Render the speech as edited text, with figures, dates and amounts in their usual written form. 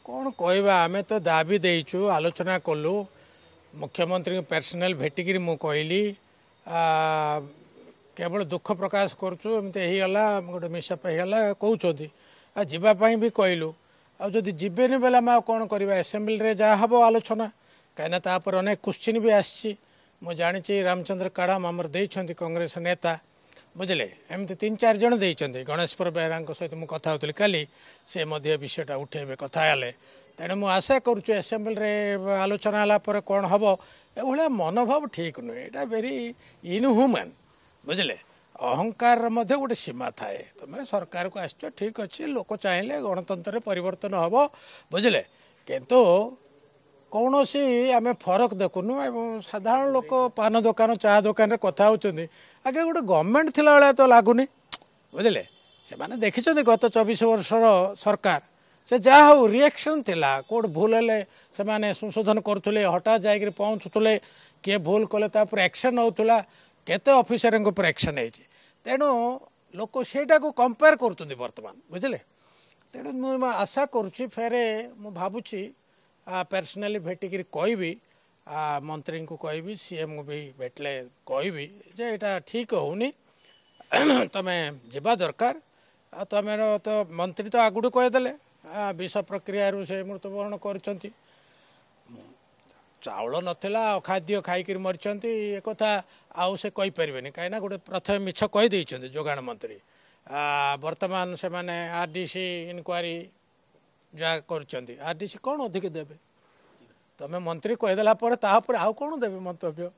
कौन कहवा आमे तो दाबी देचु आलोचना कलु मुख्यमंत्री पर्सनल भेटिकी मु कहली केवल दुख प्रकाश करुचु एमती होगला गोटे मिसअप होगला कहते जावाई भी कहलु आदि जीवेनि बेला आम कौन करवा एसेम्बली जहाँ हम आलोचना कहीं तापर अनेक क्वेश्चन भी आसी जानी रामचंद्र काड़ाम आमर देइछंती कांग्रेस नेता बुझे एमती 3-4 जन देइछंती गणेशपुर बेहरा सहित मुझे कथा होती काली से विषयटा उठेबे कथा हेले तेणु मुझे आशा करुच्छे एसेम्बली आलोचना है कौन हम एभलिया मनोभाव ठीक नुहे यहाँ वेरी इनह्यूमन बुझे अहंकार गोटे सीमा थाए तुम सरकार को आस ठीक अच्छे लोक चाहिए गणतंत्र परिवर्तन हम बुझे किंतु कौन सी आम फरक देखुनु साधारण लोक पान दुकान चा दुकान कथा होती आगे गोटे गवर्नमेंट थिला वाला तो लगुनि बुझे से मैंने देखिं गत 24 वर्षर सरकार से जहाँ हो रिएक्शन थिला कोड भूल हेले से माने संशोधन करुले हठात जाकर पहुँचुले किए भूल कले एक्शन होता केते ऑफिसर ऊपर एक्शन है तेणु लोक सेटा को कंपेयर कर बर्तमान बुझे तेणु मुझे आशा करुच्ची फेरे मु भावुची पर्सनाली भेटिकी कहबी मंत्री को कहबी सीएम को भी भेटले कहबी जे यहाँ ठीक होनी तुम्हें जावा दरकार तुम तो मंत्री तो आगुड़ कहीदे विष प्रक्रिया से मृत्युवरण कर चाउल नथिला खाद्य खाई मरीचंती एक कथा आउ से कहि परिबेनी काइना गोटे प्रथम मिछ कहि दैछंती जोगाण मंत्री वर्तमान से माने आरडीसी इनक्वारी जा करचंती आरडीसी कौन अधिक देबे तमे मंत्री कहिदेला पर ता पर आउ कौन देबे मंतव्य